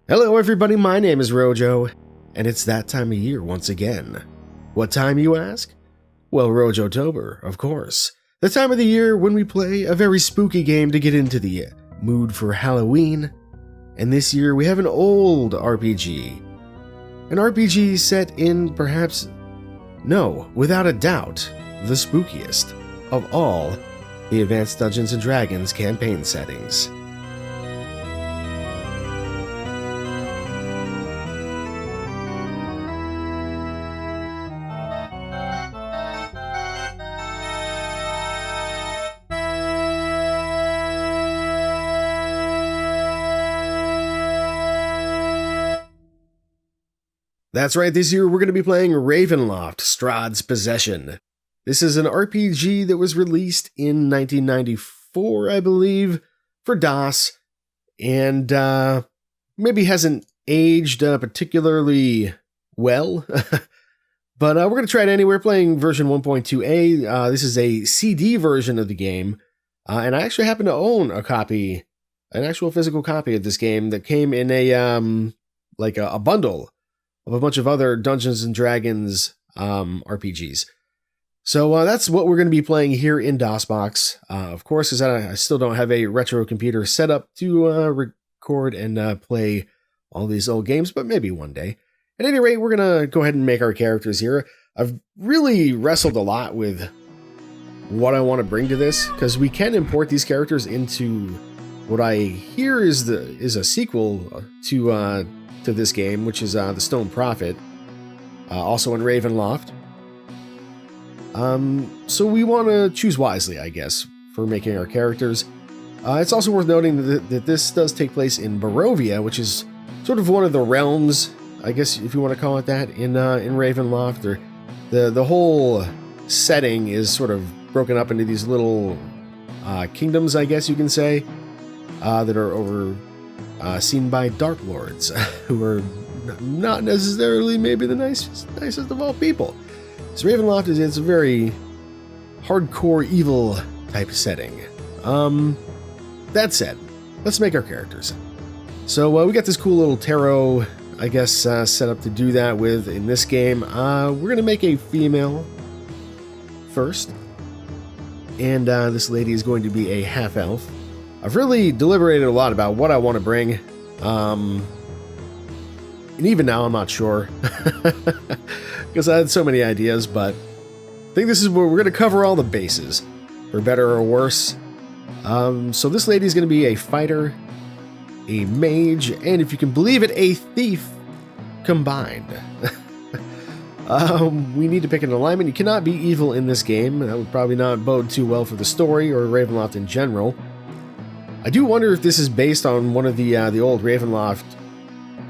Hello everybody, my name is Rojo, and it's that time of year once again. What time, you ask? Well, Rojotober, of course. The time of the year when we play a very spooky game to get into the mood for Halloween. And this year we have an old RPG. An RPG set in perhaps, no, without a doubt, the spookiest of all the Advanced Dungeons & Dragons campaign settings. That's right, this year we're going to be playing Ravenloft Strahd's Possession. This is an RPG that was released in 1994, I believe, for DOS, and maybe hasn't aged particularly well, but we're going to try it anyway. We're playing version 1.2a. This is a CD version of the game, and I actually happen to own a copy, an actual physical copy of this game that came in a bundle of a bunch of other Dungeons & Dragons RPGs. So that's what we're going to be playing here in DOSBOX. Of course, because I still don't have a retro computer set up to record and play all these old games, but maybe one day. At any rate, we're going to go ahead and make our characters here. I've really wrestled a lot with what I want to bring to this, because we can import these characters into what I hear is a sequel to this game, which is the Stone Prophet, also in Ravenloft. So we want to choose wisely, I guess, for making our characters. It's also worth noting that this does take place in Barovia, which is sort of one of the realms, I guess, if you want to call it that, in Ravenloft. Or the whole setting is sort of broken up into these little kingdoms, I guess you can say, that are over. Seen by Dark Lords, who are not necessarily maybe the nicest of all people. So Ravenloft it's a very hardcore evil type setting. That said, let's make our characters. So we got this cool little tarot, I guess, set up to do that with in this game. We're going to make a female first, and this lady is going to be a half-elf. I've really deliberated a lot about what I want to bring, and even now I'm not sure, because I had so many ideas, but I think this is where we're going to cover all the bases, for better or worse. So this lady is going to be a fighter, a mage, and if you can believe it, a thief combined. We need to pick an alignment. You cannot be evil in this game. That would probably not bode too well for the story or Ravenloft in general. I do wonder if this is based on one of the old Ravenloft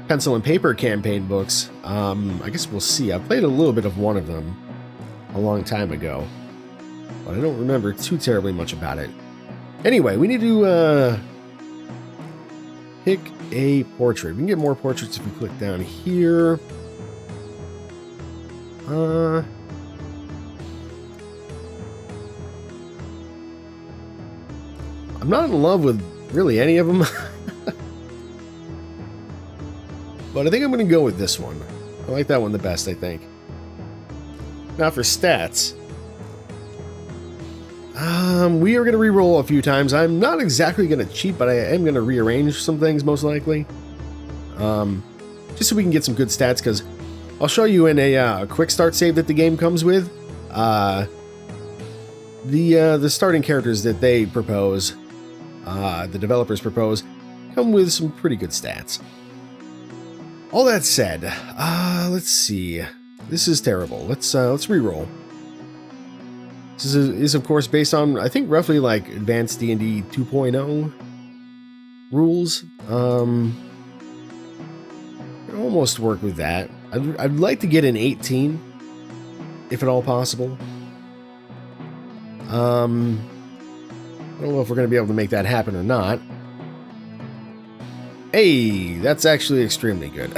pencil and paper campaign books. I guess we'll see. I played a little bit of one of them a long time ago, but I don't remember too terribly much about it. Anyway, we need to pick a portrait. We can get more portraits if we click down here. I'm not in love with really any of them, but I think I'm going to go with this one. I like that one the best, I think. Now for stats. We are going to re-roll a few times. I'm not exactly going to cheat, but I am going to rearrange some things, most likely. Just so we can get some good stats, because I'll show you in a quick start save that the game comes with. The starting characters that they propose, the developers propose, come with some pretty good stats. All that said, let's see. This is terrible. Let's re-roll. This is of course based on, I think, roughly like Advanced D&D 2.0 rules. Almost work with that. I'd like to get an 18, if at all possible. I don't know if we're going to be able to make that happen or not. Hey, that's actually extremely good.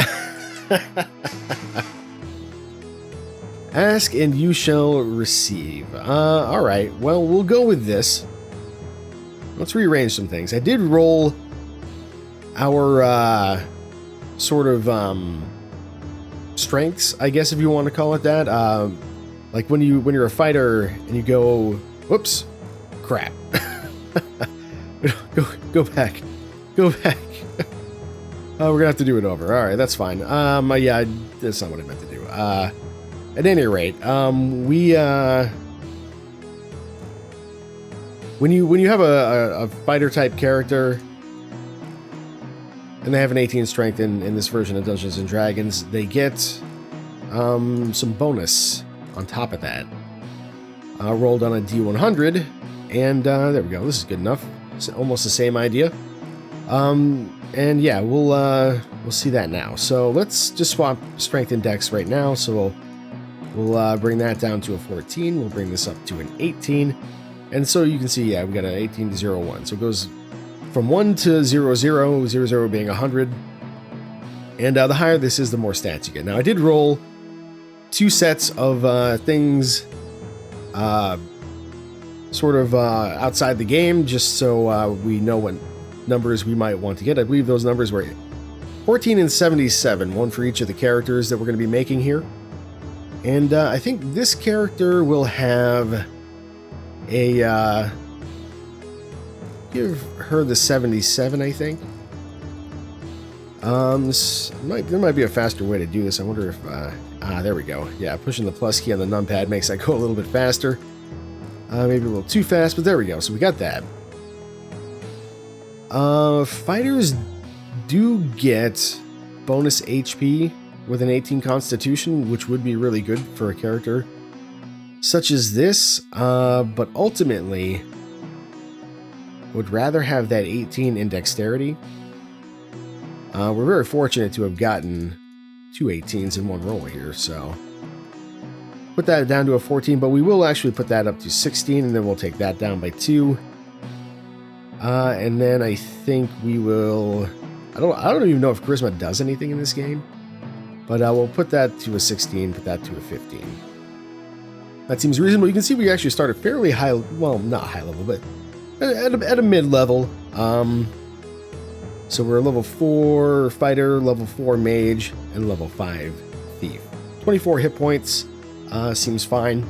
Ask and you shall receive. Alright, well, we'll go with this. Let's rearrange some things. I did roll our sort of strengths, I guess, if you want to call it that. Like when you're a fighter and you go, whoops, crap. Go back. We're gonna have to do it over. All right, that's fine. Yeah, that's not what I meant to do. At any rate, when you have a fighter type character and they have an 18 strength in this version of Dungeons and Dragons, they get some bonus on top of that. Rolled on a D100, and there we go. This is good enough. It's almost the same idea. And yeah, we'll see that now. So let's just swap strength and dex right now. So we'll bring that down to a 14. We'll bring this up to an 18. And so you can see, yeah, we got an 18 to 0, 1. So it goes from 1 to 0, 0, 0, 0 being 100. And the higher this is, the more stats you get. Now, I did roll 2 sets of things sort of outside the game, just so we know what numbers we might want to get. I believe those numbers were 14 and 77, one for each of the characters that we're going to be making here. And I think this character will have a give her the 77, I think. There might be a faster way to do this. I wonder if there we go. Yeah, pushing the plus key on the numpad makes that go a little bit faster. Maybe a little too fast, but there we go. So we got that. Fighters do get bonus HP with an 18 Constitution, which would be really good for a character such as this, but ultimately would rather have that 18 in Dexterity. We're very fortunate to have gotten 2 18s in one roll here, so put that down to a 14, but we will actually put that up to 16, and then we'll take that down by 2. And then I think we will... I don't even know if Charisma does anything in this game, but we'll put that to a 16, put that to a 15. That seems reasonable. You can see we actually started fairly high, well, not high level, but at a mid-level. So we're a level 4 fighter, level 4 mage, and level 5 thief. 24 hit points seems fine.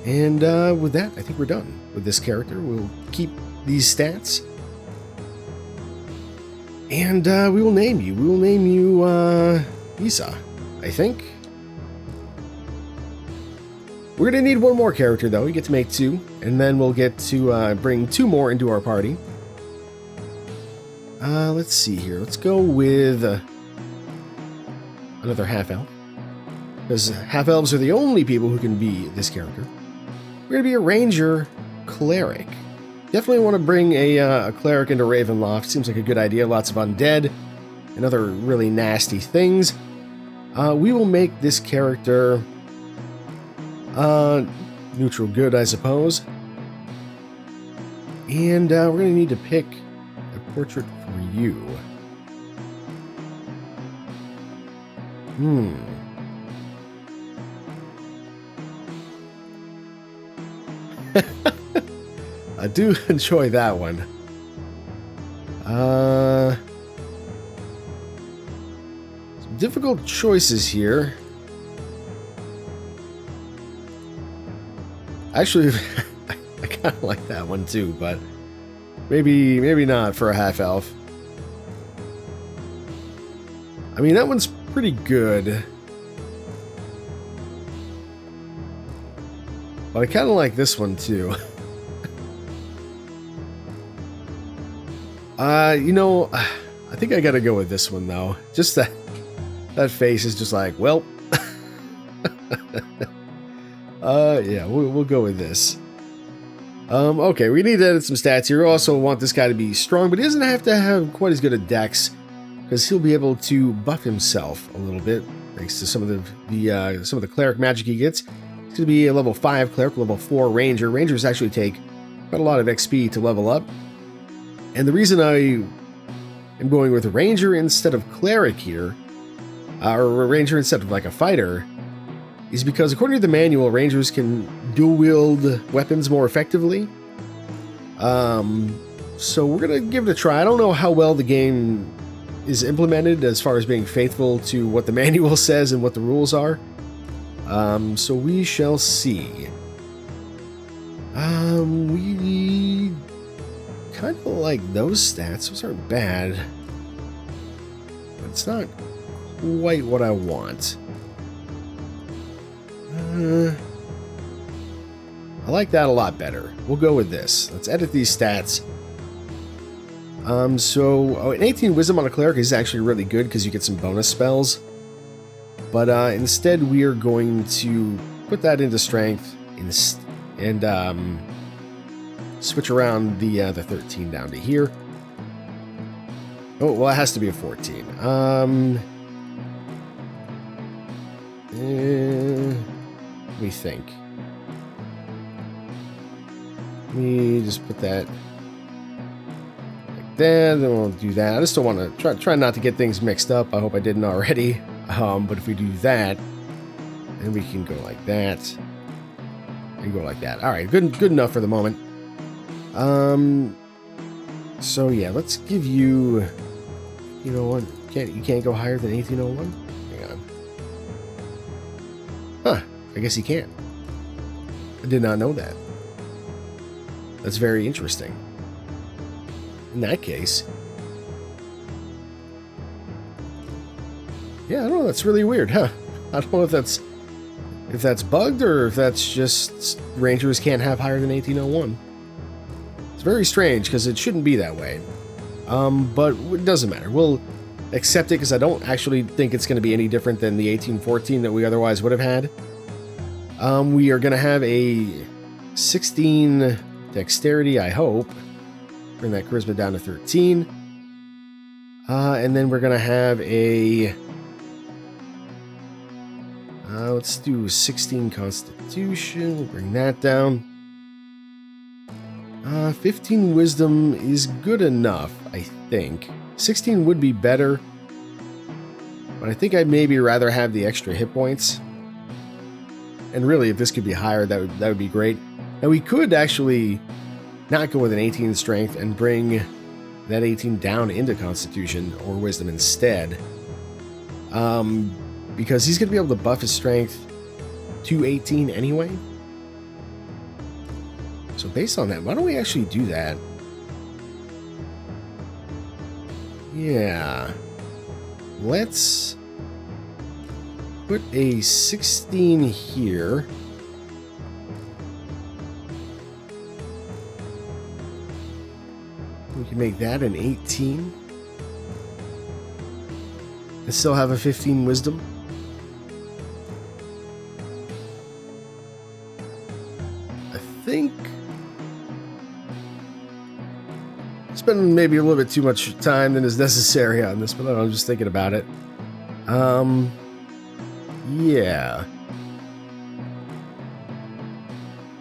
And with that, I think we're done with this character. We'll keep these stats. And we will name you. We will name you Isa, I think. We're going to need one more character, though. We get to make 2. And then we'll get to bring 2 more into our party. Let's see here. Let's go with another half-elf. Because half-elves are the only people who can be this character. We're going to be a ranger cleric. Definitely want to bring a cleric into Ravenloft. Seems like a good idea. Lots of undead and other really nasty things. We will make this character neutral good, I suppose. And we're going to need to pick a portrait for you. I do enjoy that one. Some difficult choices here. Actually, I kind of like that one too, but maybe not for a half-elf. I mean, that one's pretty good. But I kind of like this one too. You know, I think I gotta go with this one though. Just that face is just like, well. Yeah, we'll go with this. Okay, we need to edit some stats here. We also want this guy to be strong, but he doesn't have to have quite as good a dex, because he'll be able to buff himself a little bit thanks to some of the cleric magic he gets. He's going to be a level 5 cleric, level 4 ranger. Rangers actually take quite a lot of XP to level up. And the reason I am going with a ranger instead of cleric here, or a ranger instead of like a fighter, is because according to the manual, rangers can dual wield weapons more effectively. So we're going to give it a try. I don't know how well the game is implemented as far as being faithful to what the manual says and what the rules are. So we shall see. We kind of like those stats. Those aren't bad. But it's not quite what I want. I like that a lot better. We'll go with this. Let's edit these stats. So an 18 wisdom on a cleric is actually really good because you get some bonus spells. But instead we are going to put that into strength and switch around the 13 down to here. Oh, well, it has to be a 14. Let me think. Let me just put that like that, then we'll do that. I just don't want to try not to get things mixed up. I hope I didn't already. But if we do that, then we can go like that and go like that. All right, good enough for the moment. So yeah, let's give you. You know what? You can't go higher than 1801. Hang on. Huh? I guess you can't. I did not know that. That's very interesting. In that case, yeah, I don't know. That's really weird, huh? I don't know if that's bugged or if that's just rangers can't have higher than 1801. It's very strange because it shouldn't be that way. But it doesn't matter. We'll accept it because I don't actually think it's going to be any different than the 1814 that we otherwise would have had. We are going to have a 16 dexterity, I hope. Bring that charisma down to 13. And then we're going to have a... let's do 16 constitution. We'll bring that down. 15 wisdom is good enough, I think. 16 would be better. But I think I'd maybe rather have the extra hit points. And really, if this could be higher, that would be great. And we could actually not go with an 18 strength and bring that 18 down into constitution or wisdom instead. Because he's going to be able to buff his strength to 18 anyway. So based on that, why don't we actually do that? Yeah. Let's put a 16 here. We can make that an 18. And still have a 15 wisdom. I think spending maybe a little bit too much time than is necessary on this, but I don't know, I'm just thinking about it. Yeah.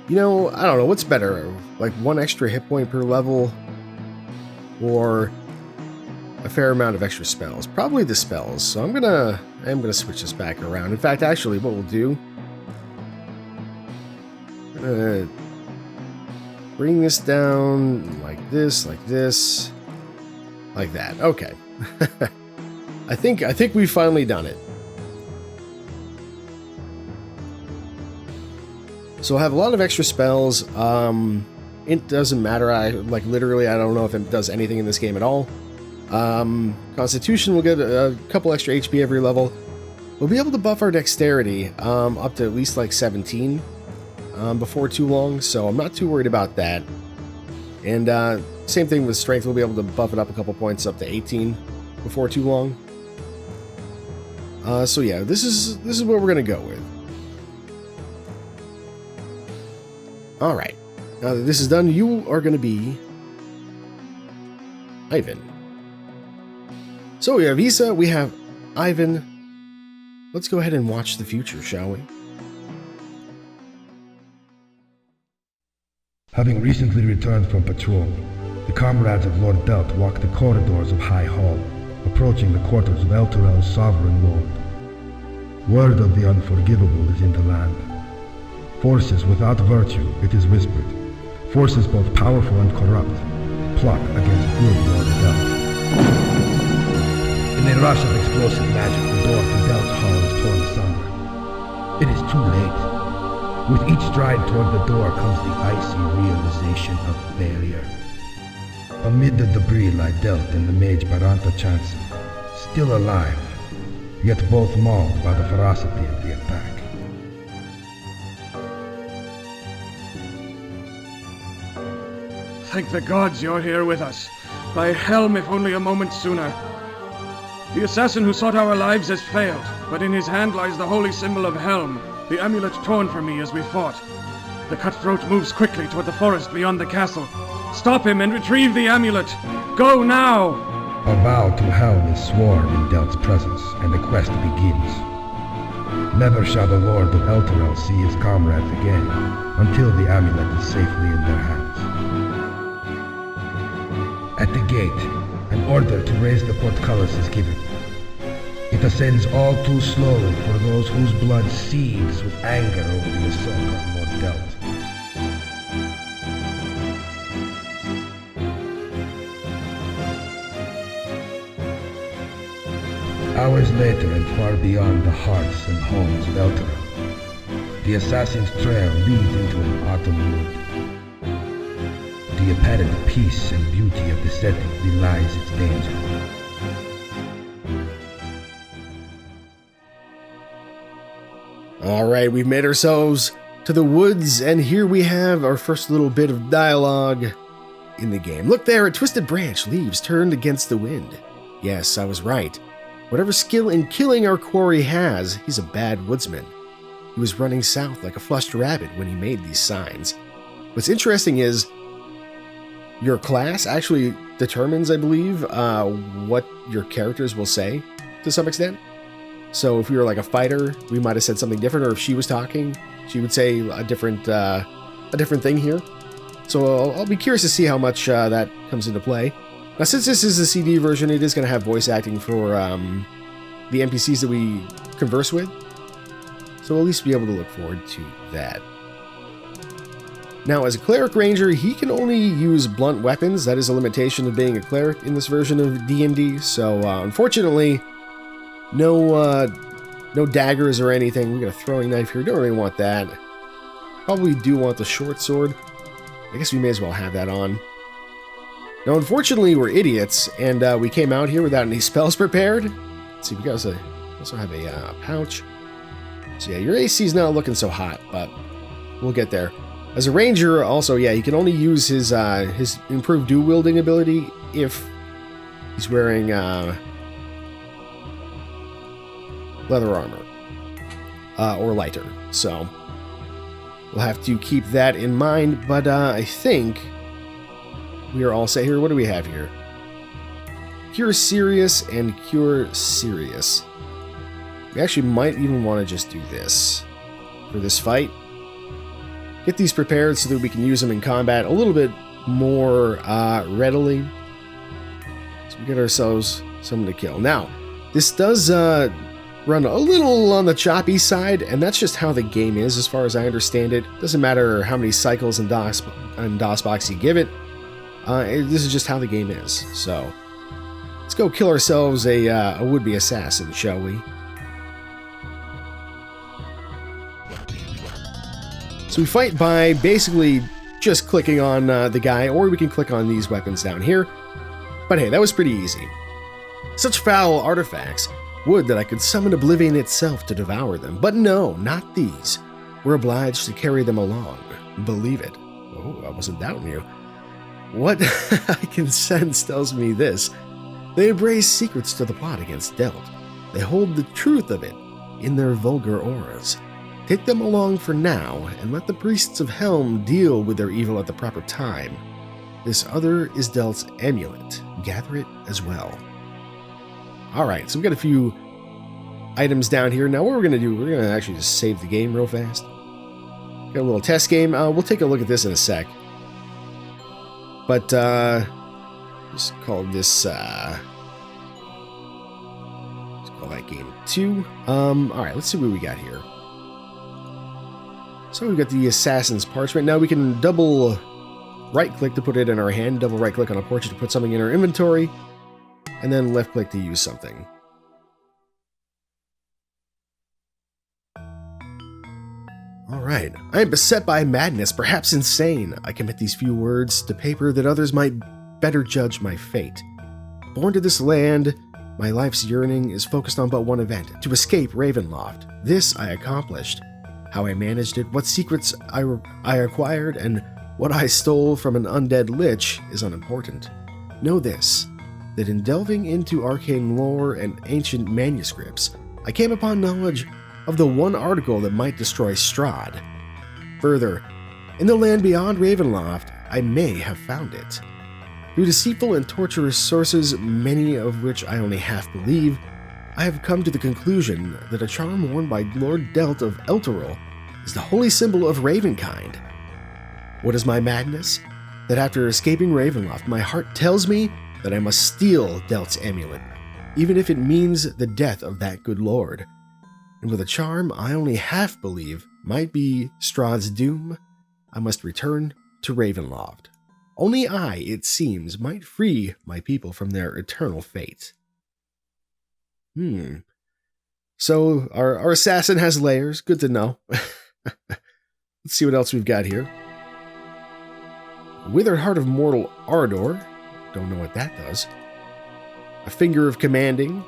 You know, I don't know, what's better? Like one extra hit point per level or a fair amount of extra spells? Probably the spells. So I'm gonna switch this back around. In fact, actually, what we'll do, bring this down like this, like that. Okay. I think we've finally done it. So I have a lot of extra spells. It doesn't matter. Literally, I don't know if it does anything in this game at all. Constitution will get a couple extra HP every level. We'll be able to buff our dexterity up to at least like 17 before too long, so I'm not too worried about that. And same thing with strength. We'll be able to buff it up a couple points up to 18 before too long. So yeah, this is what we're gonna go with. All right. Now that this is done, you are going to be Ivan. So we have Isa, we have Ivan. Let's go ahead and watch the future, shall we? Having recently returned from patrol, the comrades of Lord Belt walk the corridors of High Hall, approaching the quarters of Elturel's sovereign lord. Word of the unforgivable is in the land. Forces without virtue, it is whispered. Forces both powerful and corrupt plot against good Lord Belt. a rush of explosive magic, the door to Delt's hall is torn asunder. It is too late. With each stride toward the door comes the icy realization of failure. Amid the debris lie Delt and the mage Baranta Chancellor, still alive, yet both mauled by the ferocity of the attack. Thank the gods you're here with us. By Helm, if only a moment sooner. The assassin who sought our lives has failed, but in his hand lies the Holy Symbol of Helm, the amulet torn from me as we fought. The cutthroat moves quickly toward the forest beyond the castle. Stop him and retrieve the amulet! Go now! A vow to Helm is sworn in Delt's presence, and the quest begins. Never shall the Lord of Elturel see his comrades again, until the amulet is safely in their hands. At the gate, an order to raise the portcullis is given. It ascends all too slowly for those whose blood seethes with anger over the assault on Lord Delt. Hours later and far beyond the hearths and homes of Elturel, the assassin's trail leads into an autumn wood. The apparent peace and beauty of the setting belies its danger. Alright, we've made ourselves to the woods, and here we have our first little bit of dialogue in the game. Look there, a twisted branch, leaves turned against the wind. Yes, I was right. Whatever skill in killing our quarry has, he's a bad woodsman. He was running south like a flushed rabbit when he made these signs. What's interesting is your class actually determines, I believe, what your characters will say to some extent. So if we were like a fighter, we might have said something different, or if she was talking, she would say a different thing here. So I'll be curious to see how much that comes into play. Now, since this is a CD version, it is going to have voice acting for the NPCs that we converse with. So we'll at least be able to look forward to that. Now, as a cleric ranger, he can only use blunt weapons. That is a limitation of being a cleric in this version of D&D. So, unfortunately, no daggers or anything. We got a throwing knife here. Don't really want that. Probably do want the short sword. I guess we may as well have that on. Now, unfortunately, we're idiots, and we came out here without any spells prepared. Let's see, we also have a pouch. So yeah, your AC is not looking so hot, but we'll get there. As a ranger, also, yeah, he can only use his improved dual-wielding ability if he's wearing leather armor or lighter. So we'll have to keep that in mind, but I think we are all set here. What do we have here? Cure Serious and Cure Serious. We actually might even want to just do this for this fight. Get these prepared so that we can use them in combat a little bit more readily. So we get ourselves someone to kill. Now, this does run a little on the choppy side, and that's just how the game is as far as I understand it. Doesn't matter how many cycles in DOSBox you give it. This is just how the game is. So let's go kill ourselves a would-be assassin, shall we? So we fight by basically just clicking on the guy, or we can click on these weapons down here. But hey, that was pretty easy. Such foul artifacts. Would that I could summon Oblivion itself to devour them, but no, not these. We're obliged to carry them along. Believe it. Oh, I wasn't doubting you. What I can sense tells me this. They embrace secrets to the plot against Delt. They hold the truth of it in their vulgar auras. Take them along for now, and let the priests of Helm deal with their evil at the proper time. This other is Delt's amulet. Gather it as well. Alright, so we've got a few items down here. Now what we're going to do, we're going to actually just save the game real fast. Got a little test game. We'll take a look at this in a sec. But, just call this, let's call that game 2. Alright, let's see what we got here. So we've got the Assassin's Parchment. Now we can double right-click to put it in our hand, double right-click on a portrait to put something in our inventory, and then left-click to use something. All right. I am beset by madness, perhaps insane. I commit these few words to paper that others might better judge my fate. Born to this land, my life's yearning is focused on but one event, to escape Ravenloft. This I accomplished. How I managed it, what secrets I acquired, and what I stole from an undead lich is unimportant. Know this, that in delving into arcane lore and ancient manuscripts, I came upon knowledge of the one article that might destroy Strahd. Further, in the land beyond Ravenloft, I may have found it. Through deceitful and torturous sources, many of which I only half believe, I have come to the conclusion that a charm worn by Lord Delt of Elturel is the Holy Symbol of Ravenkind. What is my madness? That after escaping Ravenloft, my heart tells me that I must steal Delt's amulet, even if it means the death of that good lord. And with a charm I only half believe might be Strahd's doom, I must return to Ravenloft. Only I, it seems, might free my people from their eternal fate. So, our assassin has layers. Good to know. Let's see what else we've got here. Withered Heart of Mortal Ardor. Don't know what that does. A Finger of Commanding.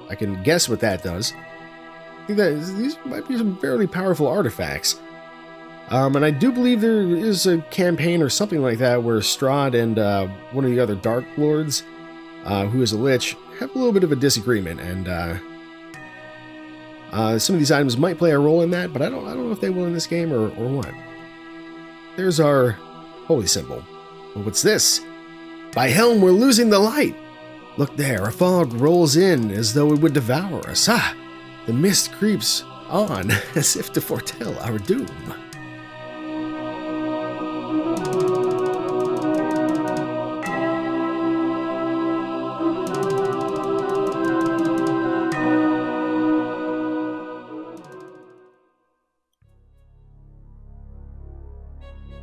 I can guess what that does. I think that these might be some fairly powerful artifacts. And I do believe there is a campaign or something like that where Strahd and one of the other Dark Lords, who is a lich, have a little bit of a disagreement, and some of these items might play a role in that, but I don't know if they will in this game or what. There's our holy symbol. Well, what's this? By Helm, we're losing the light! Look there, a fog rolls in as though it would devour us. The mist creeps on as if to foretell our doom.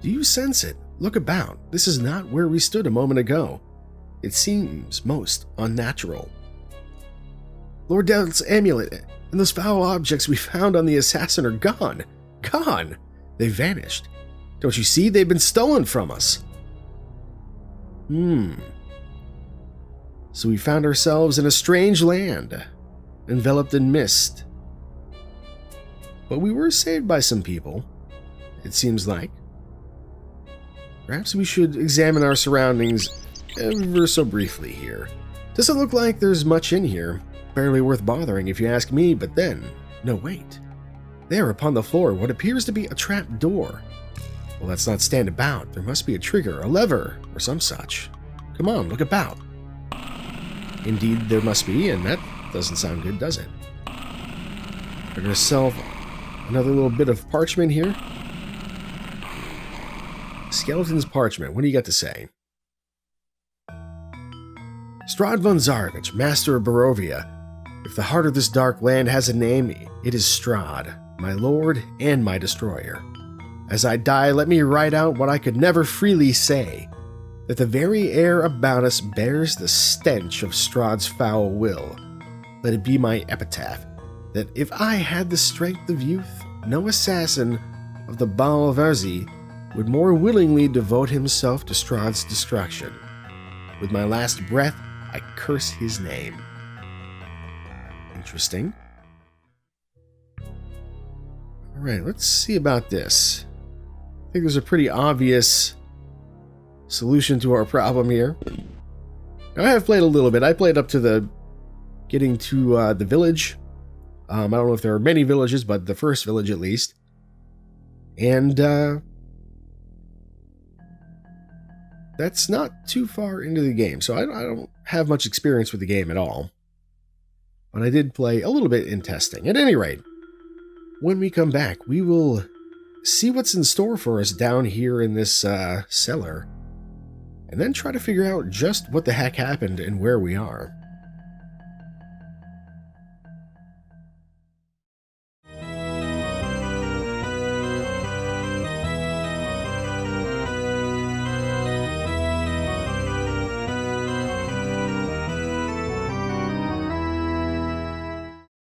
Do you sense it? Look about. This is not where we stood a moment ago. It seems most unnatural. Lord Delt's amulet and those foul objects we found on the assassin are gone. Gone! They vanished. Don't you see? They've been stolen from us. So we found ourselves in a strange land, enveloped in mist. But we were saved by some people, it seems like. Perhaps we should examine our surroundings ever so briefly here. Doesn't look like there's much in here. Barely worth bothering if you ask me, but then, no wait. There upon the floor, what appears to be a trap door. Well, let's not stand about. There must be a trigger, a lever, or some such. Come on, look about. Indeed, there must be, and that doesn't sound good, does it? We're gonna sell another little bit of parchment here. Skeleton's parchment, what do you got to say? Strahd Von Zarovich, master of Barovia. If the heart of this dark land has a name, it is Strahd, my lord and my destroyer. As I die, let me write out what I could never freely say, that the very air about us bears the stench of Strahd's foul will. Let it be my epitaph, that if I had the strength of youth, no assassin of the Barovia would more willingly devote himself to Strahd's destruction. With my last breath, I curse his name. Interesting. Alright, let's see about this. I think there's a pretty obvious solution to our problem here. Now, I have played a little bit. I played up to the getting to the village. I don't know if there are many villages, but the first village at least. And that's not too far into the game, so I don't have much experience with the game at all. But I did play a little bit in testing. At any rate, when we come back, we will see what's in store for us down here in this cellar, and then try to figure out just what the heck happened and where we are.